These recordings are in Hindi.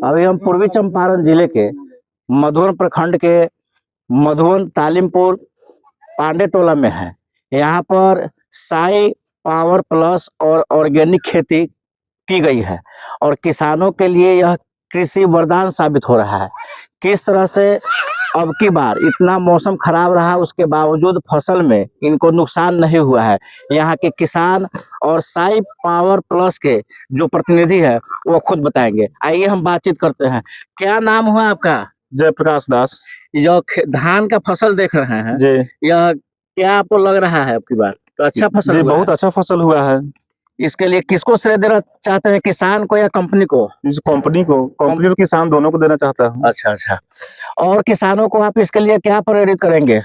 अभी हम पूर्वी चंपारण जिले के मधुबन प्रखंड के मधुबन तालीमपुर पांडे टोला में है। यहाँ पर साई पावर प्लस और ऑर्गेनिक खेती की गई है और किसानों के लिए यह कृषि वरदान साबित हो रहा है। किस तरह से अब की बार इतना मौसम खराब रहा, उसके बावजूद फसल में इनको नुकसान नहीं हुआ है। यहाँ के किसान और साई पावर प्लस के जो प्रतिनिधि है वो खुद बताएंगे। आइए हम बातचीत करते हैं। क्या नाम हुआ आपका? जयप्रकाश दास। जो धान का फसल देख रहे हैं जी, यह क्या आपको लग रहा है अब की बार तो अच्छा फसल जी हुआ बहुत है? अच्छा फसल हुआ है। इसके लिए किसको श्रेय देना चाहते हैं, किसान को या कंपनी को? इस कंपनी और किसान दोनों को देना चाहता हूँ। अच्छा अच्छा। और किसानों को आप इसके लिए क्या प्रेरित करेंगे?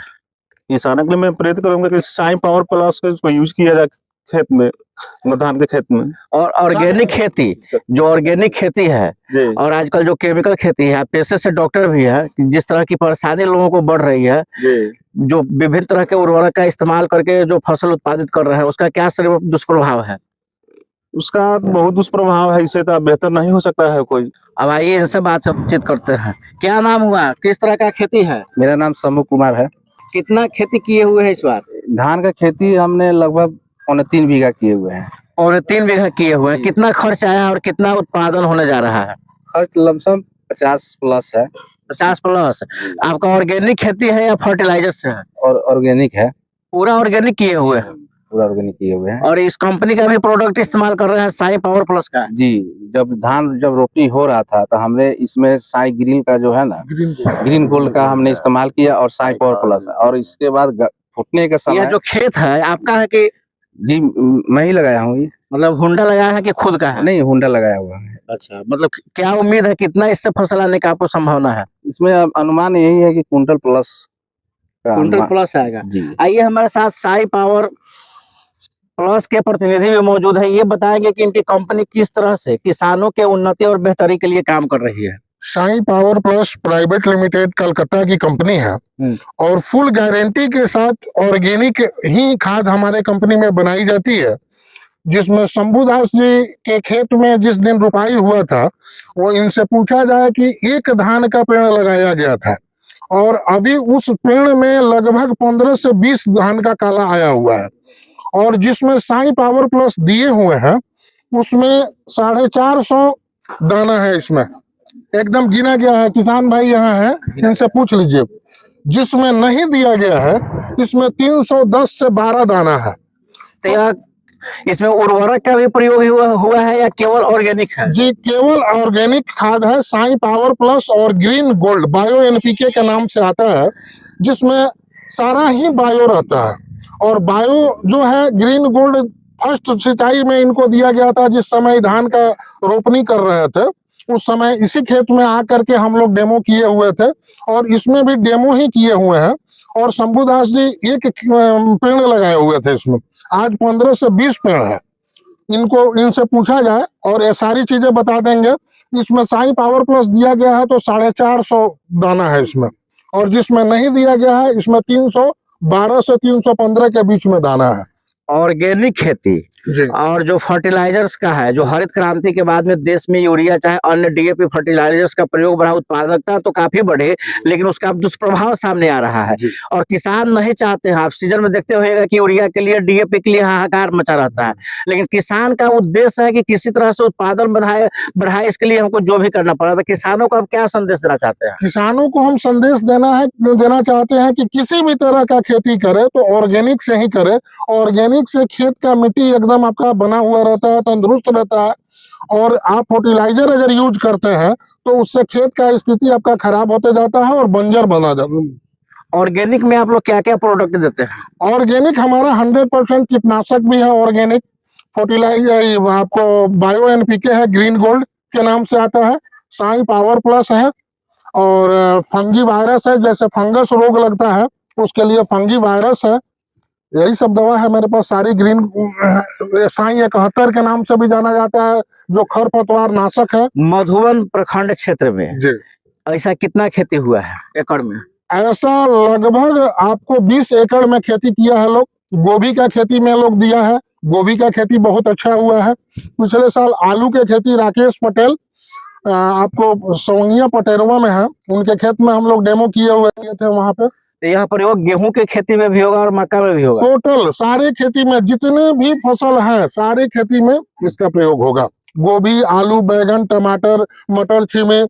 किसानों के लिए मैं प्रेरित करूंगा कि साई पावर प्लस का इसको यूज किया जाए खेत में, धान के खेत में। और ऑर्गेनिक खेती, जो ऑर्गेनिक खेती है जी, और आजकल जो केमिकल खेती है, पेशे से डॉक्टर भी है, जिस तरह की परेशानी लोगों को बढ़ रही है, जी। जो विभिन्न तरह के उर्वरक का इस्तेमाल करके जो फसल उत्पादित कर रहे हैं, उसका क्या दुष्प्रभाव है? उसका बहुत दुष्प्रभाव है, इससे तो बेहतर नहीं हो सकता है कोई। अब आइए इनसे बातचीत करते हैं। क्या नाम हुआ, किस तरह का खेती है? मेरा नाम समू कुमार है। कितना खेती किए हुए हैं इस बार? धान का खेती हमने लगभग 3.25 बीघा किए हुए हैं। और 3 बीघा किए हुए हैं। कितना खर्च आया और कितना उत्पादन होने जा रहा है? खर्च लमसम 50 प्लस है। 50 प्लस। आपका ऑर्गेनिक खेती है या फर्टिलाइजर से है? और ऑर्गेनिक है। पूरा ऑर्गेनिक किए हुए हैं? पूरा ऑर्गेनिक किए हुए हैं। और इस कंपनी का भी प्रोडक्ट इस्तेमाल कर रहे हैं, साई पावर प्लस का? जी, जब रोपनी हो रहा था तो हमने इसमें साई ग्रीन का जो है ना, ग्रीन गोल्ड का हमने इस्तेमाल किया और साई पावर प्लस। और इसके बाद फूटने के समय यह जो खेत है आपका है कि? जी, मैं ही लगाया हूँ ये। मतलब हुंडा लगाया है कि खुद का है? नहीं, हुंडा लगाया हुआ है। अच्छा, मतलब क्या उम्मीद है, कितना इससे फसल आने का आपको संभावना है? इसमें अब अनुमान यही है कि कुंटल प्लस का कुंटल अनुमान। प्लस आएगा। जी, आइए हमारे साथ साई पावर प्लस के प्रतिनिधि भी मौजूद है। ये बताएंगे कि इनकी कंपनी किस तरह से किसानों के उन्नति और बेहतरी के लिए काम कर रही है। Sai power plus private limited Calcutta की कंपनी है और फुल गारंटी के साथ ऑर्गेनिक ही खाद हमारे कंपनी में बनाई जाती है, जिसमें शंभुदास जी के खेत में जिस दिन रुपाई हुआ था वो इनसे पूछा जाए कि एक धान का पेड़ लगाया गया था और अभी उस पेड़ में लगभग 15 से 20 धान का काला आया हुआ है। और जिसमें साई पावर प्लस दिए हुए हैं उसमें 450 दाना है, इसमें एकदम गिना गया है। किसान भाई यहाँ है, इनसे पूछ लीजिए। जिसमें नहीं दिया गया है इसमें 310 से 12 दाना है। तो यह इसमें उर्वरक का भी प्रयोग हुआ है या केवल ऑर्गेनिक है? जी, केवल ऑर्गेनिक खाद है। साई पावर प्लस और ग्रीन गोल्ड बायो एनपीके के नाम से आता है, जिसमें सारा ही बायो रहता है। और बायो जो है ग्रीन गोल्ड फर्स्ट सिंचाई में इनको दिया गया था, जिस समय धान का रोपनी कर रहे थे उस समय इसी खेत में आकर के हम लोग डेमो किए हुए थे और इसमें भी डेमो ही किए हुए हैं। और शंभुदास जी एक पेड़ लगाए हुए थे, इसमें आज 15 से 20 पेड़ है। इनसे पूछा जाए और ये सारी चीजें बता देंगे। इसमें साई पावर प्लस दिया गया है तो 450 दाना है इसमें, और जिसमें नहीं दिया गया है इसमें 312 से 315 के बीच में दाना है। ऑर्गेनिक खेती और जो फर्टिलाइजर्स का है, जो हरित क्रांति के बाद में देश में यूरिया चाहे अन्य डीएपी फर्टिलाइजर्स का प्रयोग बढ़ा, उत्पादकता तो काफी बढ़े लेकिन उसका दुष्प्रभाव सामने आ रहा है और किसान नहीं चाहते हैं। आप सीजन में देखते होगा कि यूरिया के लिए, डीएपी के लिए हाहाकार मचा रहता है, लेकिन किसान का उद्देश्य है कि किसी तरह से उत्पादन बढ़ाए, इसके लिए हमको जो भी करना पड़ा। तो किसानों को आप क्या संदेश देना चाहते हैं? किसानों को हम संदेश देना चाहते हैं कि किसी भी तरह का खेती करे तो ऑर्गेनिक से ही करे। ऑर्गेनिक से खेत का मिट्टी एकदम आपका बना हुआ रहता है, तंदुरुस्त रहता है। और आप फर्टिलाइजर अगर यूज करते हैं तो उससे खेत का स्थिति आपका खराब होते जाता है और बंजर बना जाता है। ऑर्गेनिक में आप लोग क्या क्या प्रोडक्ट देते हैं? ऑर्गेनिक हमारा 100% कीटनाशक भी है। ऑर्गेनिक फर्टिलाइजर आपको बायो एनपीके है, ग्रीन गोल्ड के नाम से आता है, साई पावर प्लस है, और फंगी वायरस है, जैसे फंगस रोग लगता है उसके लिए फंगी वायरस है। यही सब दवा है मेरे पास सारी। ग्रीन साई 71 के नाम से भी जाना जाता है, जो खरपतवार नाशक है। मधुबन प्रखंड क्षेत्र में जी, ऐसा कितना खेती हुआ है एकड़ में? ऐसा लगभग आपको 20 एकड़ में खेती किया है लोग। गोभी का खेती में लोग दिया है, गोभी का खेती बहुत अच्छा हुआ है। पिछले साल आलू के खेती राकेश पटेल आपको सोनिया पटेरवा में है, उनके खेत में हम लोग डेमो किए हुए थे वहां पे। तो यह प्रयोग गेहूं की खेती में भी होगा और मक्का में भी होगा? टोटल सारे खेती में जितने भी फसल है सारे खेती में इसका प्रयोग होगा। गोभी, आलू, बैगन, टमाटर, मटर, छीमे,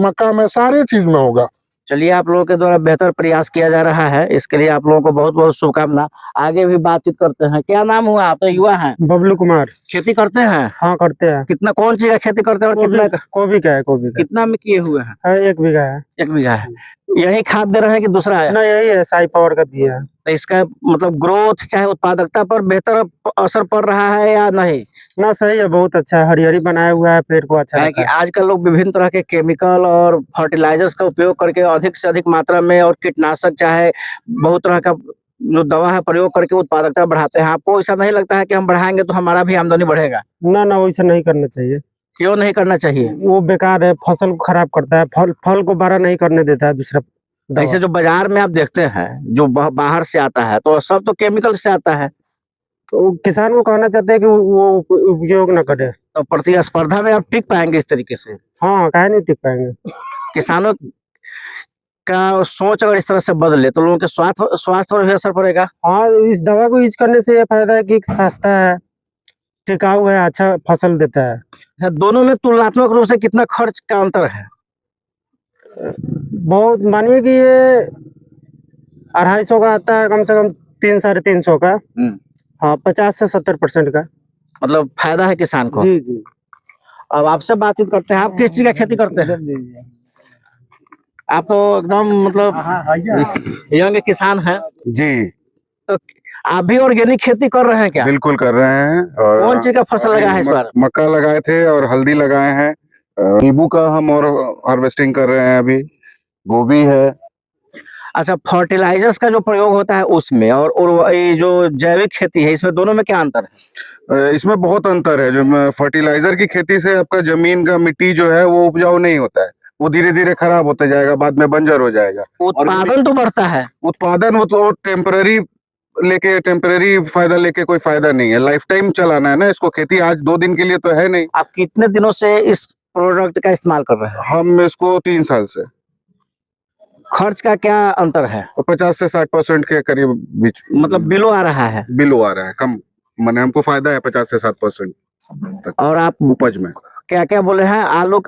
मक्का में सारे चीज में होगा। चलिए, आप लोगों के द्वारा बेहतर प्रयास किया जा रहा है, इसके लिए आप लोगों को बहुत बहुत शुभकामना। आगे भी बातचीत करते हैं। क्या नाम हुआ? आप तो युवा हैं। बबलू कुमार। खेती करते हैं? हाँ करते हैं। कितना, कौन सी का खेती करते हैं और कितना गोभी का है, गोभी का कितना में किए हुए हैं? है 1 बीघा है। 1 बीघा है। यही खाद दे रहे हैं कि दूसरा है? ना यही है, साई पावर का दिया है। तो इसका मतलब ग्रोथ चाहे उत्पादकता पर बेहतर असर पड़ रहा है या नहीं? ना सही है, बहुत अच्छा है, हरियाली बनाया हुआ है, पेड़ को अच्छा है कि रखा है। आजकल लोग विभिन्न तरह के केमिकल और फर्टिलाइजर्स का उपयोग करके अधिक से अधिक मात्रा में और कीटनाशक चाहे बहुत तरह का जो दवा है प्रयोग करके उत्पादकता बढ़ाते हैं। आपको ऐसा नहीं लगता है कि हम बढ़ाएंगे तो हमारा भी आमदनी बढ़ेगा? ना ना, वैसा नहीं करना चाहिए। क्यों नहीं करना चाहिए? वो बेकार है, फसल को खराब करता है, फल को बड़ा नहीं करने देता है दूसरा दवा। ऐसे जो बाजार में आप देखते हैं जो बाहर से आता है तो सब तो केमिकल से आता है। तो किसान को कहना चाहते हैं कि वो उपयोग ना करे। तो प्रतिस्पर्धा में आप टिक पाएंगे इस तरीके से? हाँ, काहे नहीं टिक पाएंगे। किसानों का सोच अगर इस तरह से बदले तो लोगों के स्वास्थ्य पर भी असर पड़ेगा। हाँ, इस दवा को यूज करने से ये फायदा है कि सस्ता है, टिकाऊ है, अच्छा फसल देता है। अच्छा, दोनों में तुलनात्मक रूप से कितना खर्च का अंतर है? बहुत, मानिए कि ये 250 का आता है, कम से कम 300-350 का। हाँ, 50 से 70% का मतलब फायदा है किसान को। जी जी। अब आपसे बातचीत करते हैं। आप किस चीज का खेती करते हैं? आप तो एकदम मतलब यंग किसान हैं। जी तो आप भी ऑर्गेनिक खेती कर रहे हैं क्या? बिल्कुल कर रहे हैं। और कौन चीज का फसल लगा है इस बार? मक्का लगाए थे और हल्दी लगाए हैं। नींबू का हम और हार्वेस्टिंग कर रहे हैं अभी। गोभी है। अच्छा, फर्टिलाइजर्स का जो प्रयोग होता है उसमें और ये जो जैविक खेती है इसमें दोनों में क्या अंतर है? इसमें बहुत अंतर है। जो फर्टिलाइजर की खेती से आपका जमीन का मिट्टी जो है वो उपजाऊ नहीं होता है, वो धीरे धीरे खराब होते जाएगा, बाद में बंजर हो जाएगा। उत्पादन तो बढ़ता है। उत्पादन वो तो टेम्पररी फायदा लेके कोई फायदा नहीं है। लाइफ टाइम चलाना है ना इसको। खेती आज 2 दिन के लिए तो है नहीं। आप कितने दिनों से इस प्रोडक्ट का इस्तेमाल कर रहे हैं? हम इसको 3 साल से। खर्च का क्या अंतर है? 50 से 60% के करीब बीच मतलब बिलो आ रहा है? बिलो आ रहा है कम, माने हमको फायदा है 50 से 60% तक और आप उपज में। क्या क्या बोले हैं? आलू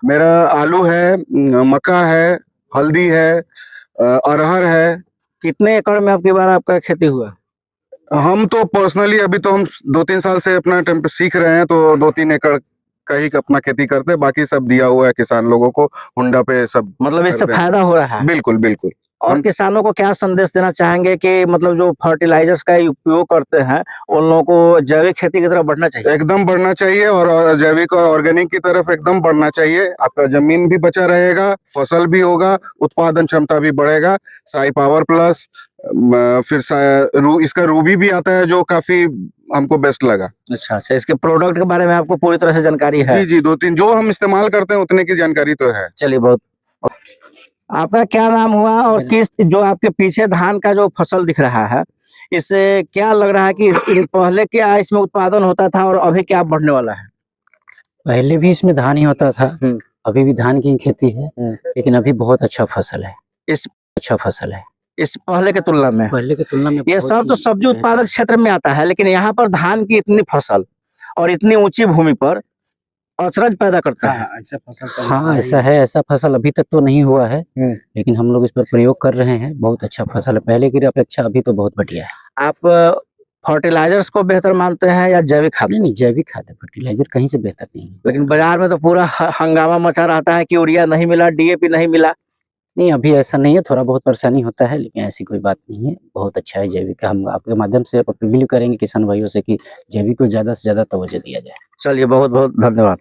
मेरा आलू है, मक्का है, हल्दी है, अरहर है। कितने एकड़ में आपकी बार आपका खेती हुआ? हम तो पर्सनली अभी तो हम 2-3 साल से अपना सीख रहे हैं, तो 2-3 एकड़ का ही अपना खेती करते हैं। बाकी सब दिया हुआ है किसान लोगों को, हुंडा पे सब। मतलब इससे फायदा हो रहा है? बिल्कुल बिल्कुल। और किसानों को क्या संदेश देना चाहेंगे कि मतलब जो फर्टिलाइजर्स का उपयोग करते हैं उन लोगों को जैविक खेती की तरफ बढ़ना चाहिए? एकदम बढ़ना चाहिए और जैविक और ऑर्गेनिक की तरफ एकदम बढ़ना चाहिए। आपका जमीन भी बचा रहेगा, फसल भी होगा, उत्पादन क्षमता भी बढ़ेगा। साई पावर प्लस, फिर इसका रूबी भी आता है जो काफी हमको बेस्ट लगा। अच्छा, इसके प्रोडक्ट के बारे में आपको पूरी तरह से जानकारी है? जी जी, 2-3 जो हम इस्तेमाल करते हैं उतने की जानकारी तो है। चलिए, बहुत। आपका क्या नाम हुआ और किस जो आपके पीछे धान का जो फसल दिख रहा है इससे क्या लग रहा है कि पहले क्या इसमें उत्पादन होता था और अभी क्या बढ़ने वाला है? पहले भी इसमें धान ही होता था, अभी भी धान की खेती है, लेकिन अभी बहुत अच्छा फसल है। अच्छा फसल है इस पहले के तुलना में? पहले की तुलना में। ये सब तो सब्जी उत्पादक क्षेत्र में आता है, लेकिन यहाँ पर धान की इतनी फसल और इतनी ऊंची भूमि पर अचरज पैदा करता है। ऐसा फसल हाँ, ऐसा है। ऐसा फसल अभी तक तो नहीं हुआ है, लेकिन हम लोग इस पर प्रयोग कर रहे हैं। बहुत अच्छा फसल है, पहले की अपेक्षा अभी तो बहुत बढ़िया है। आप फर्टिलाइजर्स को बेहतर मानते हैं या जैविक खाद? नहीं, जैविक खाद है, फर्टिलाइजर कहीं से बेहतर नहीं है। लेकिन बाजार में तो पूरा हंगामा मचा रहता है कि यूरिया नहीं मिला, डीएपी नहीं मिला। नहीं, अभी ऐसा नहीं है, थोड़ा बहुत परेशानी होता है, लेकिन ऐसी कोई बात नहीं है। बहुत अच्छा है जैविक। हम आपके माध्यम से अपील करेंगे किसान भाइयों से कि जैविक को ज्यादा से ज्यादा तवज्जो दिया जाए। चलिए, बहुत बहुत धन्यवाद।